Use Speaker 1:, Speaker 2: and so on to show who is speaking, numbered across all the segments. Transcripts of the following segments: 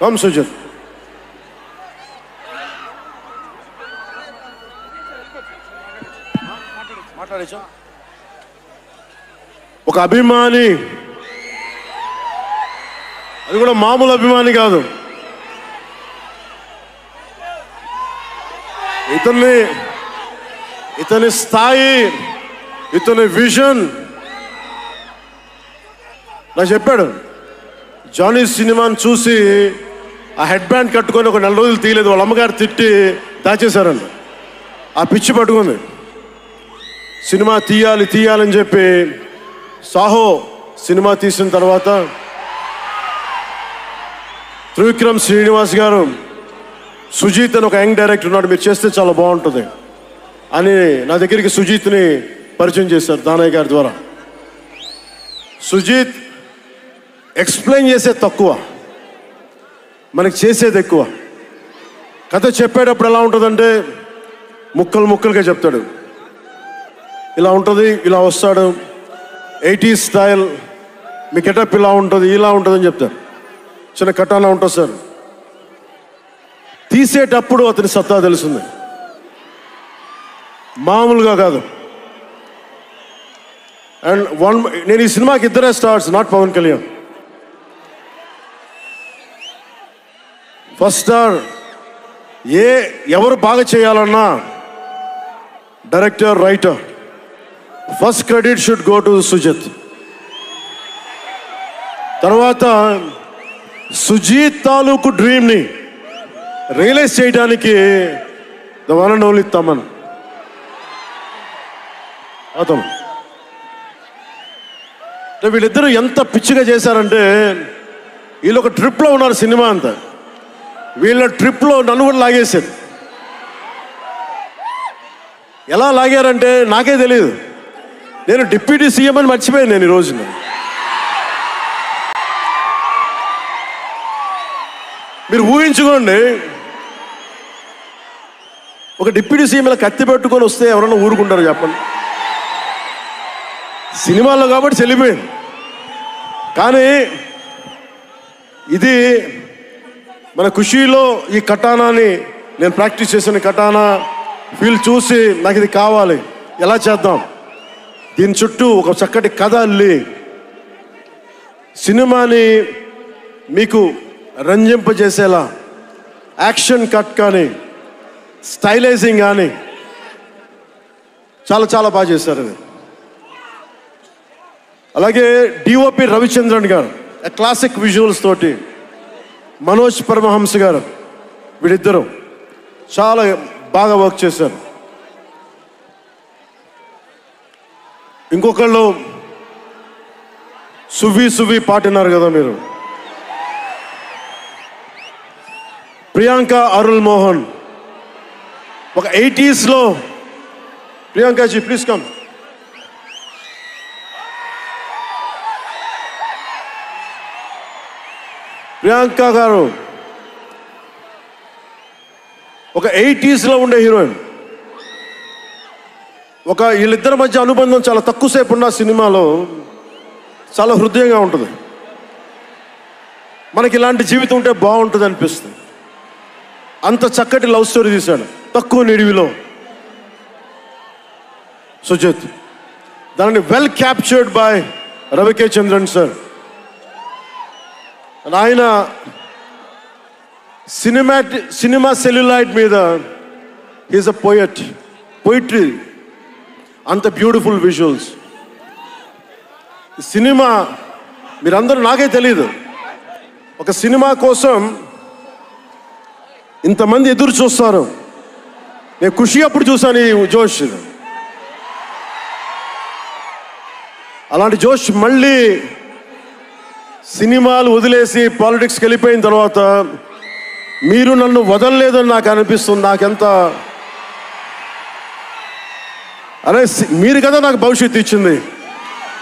Speaker 1: Come Sujith. ఒక అభిమాని, అది కూడా మామూలు అభిమాని కాదు. ఇతని స్థాయి, ఇతని విజన్ నాకు చెప్పాడు. జానీ సినిమాని చూసి ఆ హెడ్ బ్యాండ్ కట్టుకొని ఒక 4 రోజులు తీయలేదు. వాళ్ళ అమ్మగారు తిట్టి దాచేశారండి. ఆ పిచ్చి పట్టుకుంది. సినిమా తీయాలని చెప్పి సాహో సినిమా తీసిన తర్వాత త్రివిక్రమ్ శ్రీనివాస్ గారు, సుజీత్ అని ఒక యంగ్ డైరెక్టర్ ఉన్నాడు, మీరు చేస్తే చాలా బాగుంటుంది అని నా దగ్గరికి సుజీత్ని పరిచయం చేశారు దానయ్య గారి ద్వారా. సుజీత్ ఎక్స్ప్లెయిన్ చేసేది తక్కువ, మనకి చేసేది ఎక్కువ. కథ చెప్పేటప్పుడు ఎలా ఉంటుందంటే ముక్కలుగా చెప్తాడు. ఇలా ఉంటుంది, ఇలా వస్తాడు, 80s స్టైల్, మీ గెటప్ ఇలా ఉంటుంది, ఇలా ఉంటుందని చెప్తారు. చిన్న కటానా ఉంటుంది సార్. తీసేటప్పుడు అతని సత్తా తెలుస్తుంది, మామూలుగా కాదు. అండ్ నేను ఈ సినిమాకి ఇద్దరే stars, not Pawan Kalyan. First star ఎవరు బాగా చేయాలన్నా director, writer, first credit should go to Sujith. తర్వాత సుజీత్ తాలూకు డ్రీమ్ని రియలైజ్ చేయడానికి the one and only Thaman. వీళ్ళిద్దరూ ఎంత పిచ్చిగా చేశారంటే, వీళ్ళు ఒక ట్రిప్లో ఉన్నారు సినిమా అంతా. వీళ్ళ ట్రిప్లో నన్ను కూడా లాగేశారు. ఎలా లాగారంటే నాకే తెలియదు. నేను డిప్యూటీ సీఎం అని మర్చిపోయాను నేను ఈ రోజున. మీరు ఊహించుకోండి, ఒక డిప్యూటీ సీఎం ఇలా కత్తి పెట్టుకొని వస్తే ఎవరన్నా ఊరుకుంటారు చెప్పండి? సినిమాల్లో కాబట్టి చెల్లిపోయింది. కానీ ఇది మన ఖుషీలో ఈ కటానాని నేను ప్రాక్టీస్ చేసిన కటానా ఫీల్ చూసి నాకు ఇది కావాలి, ఎలా చేద్దాం, దీని చుట్టూ ఒక చక్కటి కథ అల్లి సినిమాని మీకు రంజింపజేసేలా యాక్షన్ కట్ కానీ స్టైలైజింగ్ కానీ చాలా చాలా బాగా చేశారు అది. అలాగే డిఓపి రవిచంద్రన్ గారు క్లాసిక్ విజువల్స్ తోటి, మనోజ్ పరమహంస గారు, వీళ్ళిద్దరూ చాలా బాగా వర్క్ చేశారు. ఇంకొకళ్ళు సువి పాటినారు కదా మీరు, ప్రియాంక అరుల్ మోహన్. ఒక 80s లో ప్రియాంకాజీ ప్లీజ్ కమ్. ప్రియాంక గారు ఒక 80s లో ఉండే హీరోయిన్. వీళ్ళిద్దరి మధ్య అనుబంధం చాలా తక్కువసేపు ఉన్న సినిమాలో చాలా హృదయంగా ఉంటుంది. మనకి ఇలాంటి జీవితం ఉంటే బాగుంటుంది అనిపిస్తుంది. అంత చక్కటి లవ్ స్టోరీ తీశాడు తక్కువ నిడివిలో సుజిత్. దానిని well captured by రవికే Chandran sir. ఆయన సినిమా సెల్యులాయిడ్ మీద ఈజ్ అ పోయిట్రీ, అంత బ్యూటిఫుల్ విజువల్స్. సినిమా మీరందరూ, నాకే తెలీదు, ఒక సినిమా కోసం ఇంతమంది ఎదురు చూస్తారు. నేను ఖుషి అప్పుడు చూశాను ఈ జోష్. అలాంటి జోష్ మళ్ళీ సినిమాలు వదిలేసి పాలిటిక్స్కి వెళ్ళిపోయిన తర్వాత మీరు నన్ను వదలలేదని నాకు అనిపిస్తుంది. నాకెంత అరే, మీరు కదా నాకు భవిష్యత్తు ఇచ్చింది.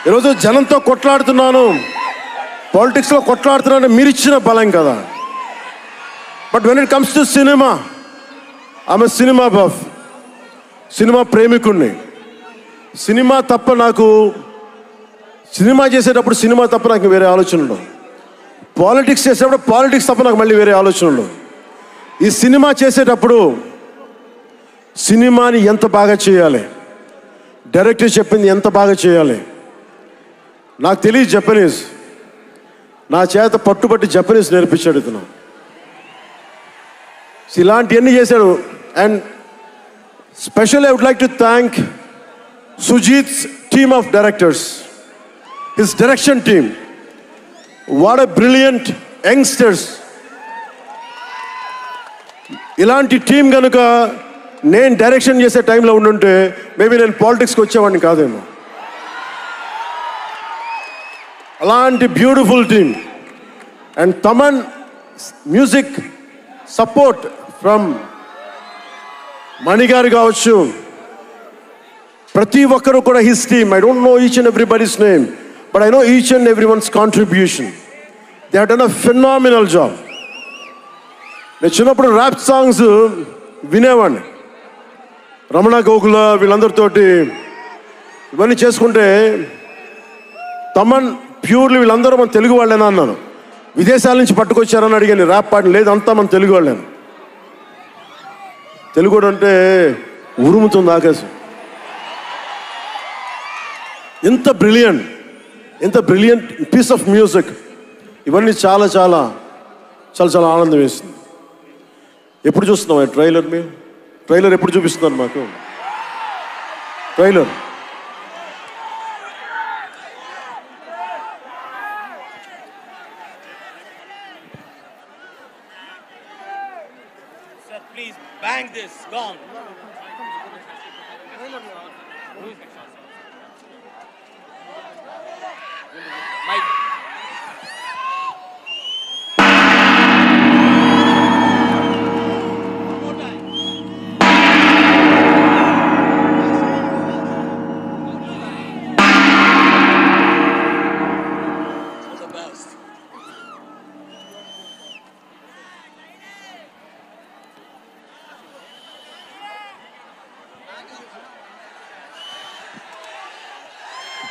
Speaker 1: ఈరోజు జనంతో కొట్లాడుతున్నాను, పాలిటిక్స్లో కొట్లాడుతున్నాను, మీరు ఇచ్చిన బలం కదా. But when it comes to cinema, ఆమె సినిమా బఫ్, సినిమా ప్రేమికుణ్ణి. సినిమా చేసేటప్పుడు సినిమా తప్ప నాకు వేరే ఆలోచన ఉండవు. పాలిటిక్స్ చేసేటప్పుడు పాలిటిక్స్ తప్ప నాకు మళ్ళీ వేరే ఆలోచన ఉండదు. ఈ సినిమా చేసేటప్పుడు సినిమాని ఎంత బాగా చేయాలి, డైరెక్టర్ చెప్పింది ఎంత బాగా చేయాలి. నాకు తెలియదు జపనీస్, నా చేత పట్టుబట్టి జపనీస్ నేర్పించాడు ఇతను. ఇలాంటివన్నీ చేశాడు. And special I would like to thank Sujeeth's team of directors, his direction team. What a brilliant youngsters. ఇలాంటి టీం కనుక నేను డైరెక్షన్ చేసే టైంలో ఉండుంటే మేబీ నేను పాలిటిక్స్కి వచ్చేవాడిని కాదేమో. అలాంటి beautiful team. And Thaman music support from మణిగారు కావచ్చు, ప్రతి ఒక్కరు కూడా his team. I don't know each and everybody's name, but I know each and everyone's contribution. They have done a phenomenal job. నేను చిన్నప్పుడు ర్యాప్ సాంగ్స్ వినేవాడిని, రమణ గోకుల వీళ్ళందరితోటి ఇవన్నీ చేసుకుంటే. తమన్ ప్యూర్లీ వీళ్ళందరూ మన తెలుగు వాళ్ళేనా అన్నాను. విదేశాల నుంచి పట్టుకొచ్చారని అడిగాను. ర్యాప్ పాట లేదు, అంతా మన తెలుగు వాళ్ళేను. తెలుగు అంటే ఉరుముతుంది ఆకాశం. ఎంత బ్రిలియంట్ పీస్ ఆఫ్ మ్యూజిక్. ఇవన్నీ చాలా చాలా చాలా చాలా ఆనందం వేస్తుంది. ఎప్పుడు చూస్తున్నాం ట్రైలర్? మీరు ట్రైలర్ ఎప్పుడు చూపిస్తున్నారు మాకు? Trailer
Speaker 2: please bang this gong. Mike.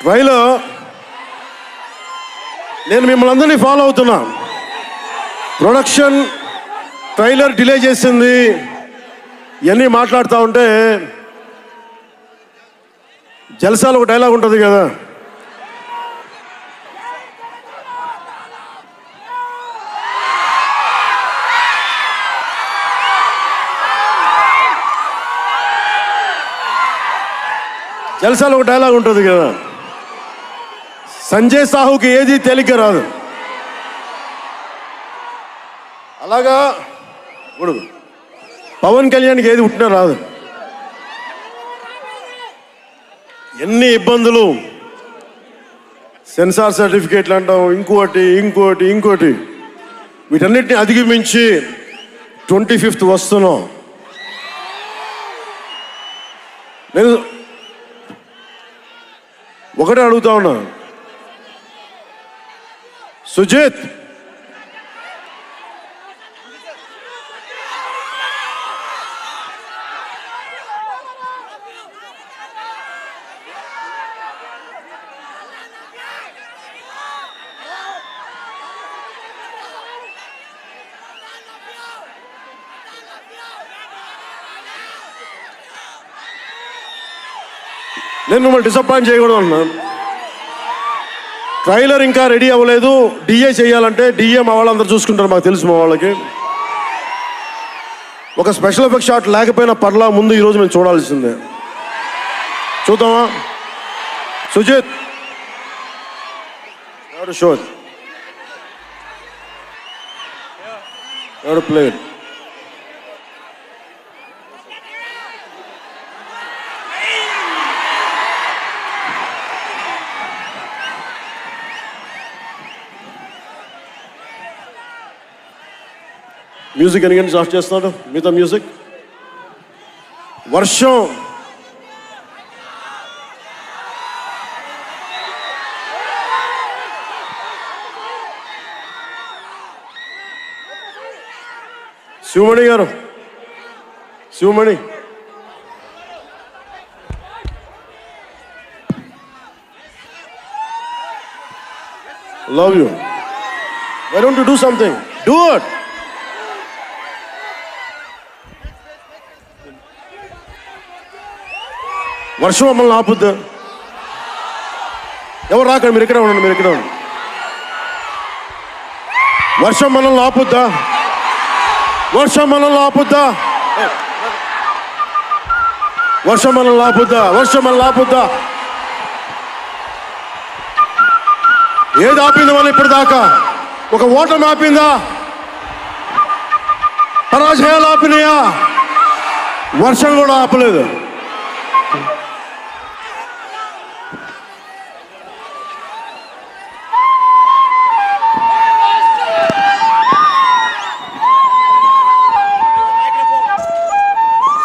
Speaker 1: Trailer నేను మిమ్మల్ని అందరినీ ఫాలో అవుతున్నా. ప్రొడక్షన్ ట్రైలర్ డిలే చేసింది ఇవన్నీ మాట్లాడుతూ ఉంటే జల్సాలో ఒక డైలాగ్ ఉంటుంది కదా, జల్సాలో ఒక డైలాగ్ ఉంటుంది కదా, సంజయ్ సాహుకి ఏది తేలిక రాదు. అలాగా ఇప్పుడు పవన్ కళ్యాణ్కి ఏది పుట్టినా రాదు. ఎన్ని ఇబ్బందులు, సెన్సార్ సర్టిఫికేట్లు అంటాం, ఇంకోటి వీటన్నిటిని అధిగమించి 25th వస్తున్నాం. నేను ఒకటే అడుగుతా ఉన్నా, సుజిత్ నేను మిమ్మల్ని డిసప్పాయింట్ చేయకూడదు అన్నాను. ట్రైలర్ ఇంకా రెడీ అవ్వలేదు. డిఏ చేయాలంటే డిఏ మా వాళ్ళందరూ చూసుకుంటారు, మాకు తెలుసు. మా వాళ్ళకి ఒక స్పెషల్ ఎఫెక్ట్ షాట్ లేకపోయినా పర్లా, ముందు ఈరోజు మేము చూడాల్సిందే. చూద్దామా? సుజిత్ ఎవరు షో ఎవరు ప్లే మ్యూజిక్ ఎన్ని స్టార్ట్ చేస్తున్నాడు? మిగతా మ్యూజిక్ వర్షం శివమణి గారు, Sivamani love you. Why don't you do something? Do it. వర్షం మమ్మల్ని ఆపుద్దా? ఎవరు రాకండి, మీరు ఇక్కడే ఉండండి, మీరు ఇక్కడే ఉండండి. వర్షం మనల్ని ఆపుద్దా? వర్షం మనల్ని ఆపుద్దా? వర్షం మనల్ని ఆపుద్దా? వర్షం మనల్ని ఆపుద్దా? ఏది ఆపింది మనం ఇప్పుడు దాకా? ఒక ఓటమి ఆపిందా? పరాజయాలు ఆపినాయా? వర్షం కూడా ఆపలేదు.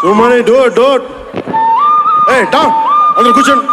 Speaker 1: Sumani, do it. Hey, down. Andar కూర్చోండి.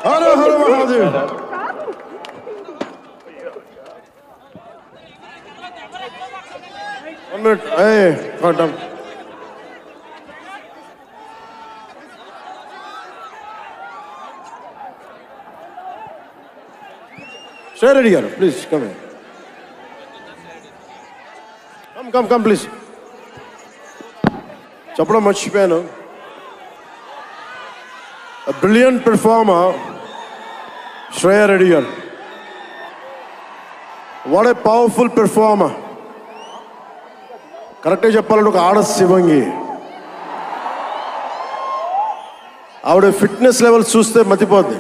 Speaker 1: Hara Hara Mahadev. One minute. Hey, got done. Stay ready here. Please come here. Come, please. చెప్పడం మర్చిపోయాను. A brilliant performer, Shreya Reddy garu. What a powerful performer. కరెక్ట్గా చెప్పాలంటే ఒక ఆడ శివంగి. ఆవిడ fitness level చూస్తే మతిపోద్ది.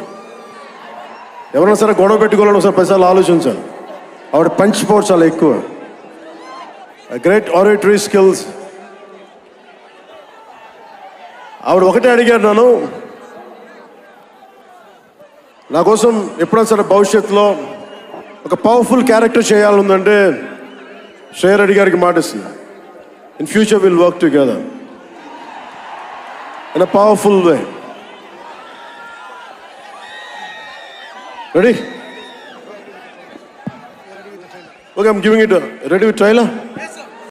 Speaker 1: ఎవరైనా సరే గొడవ పెట్టుకోవాలని ఒకసారి పైసలు ఆలోచించాలి. ఆవిడ పంచ్ పవర్ చాలా ఎక్కువ. Great oratory skills. ఆవిడ ఒకటే అడిగారు నన్ను, నా కోసం ఎప్పుడైనా సరే భవిష్యత్తులో ఒక పవర్ఫుల్ క్యారెక్టర్ చేయాలంటే శ్రేయ రెడ్డి గారికి మాటిస్తుంది. In future will work together in a powerful way. Ready? Okay, I'm giving it. Ready with trailer?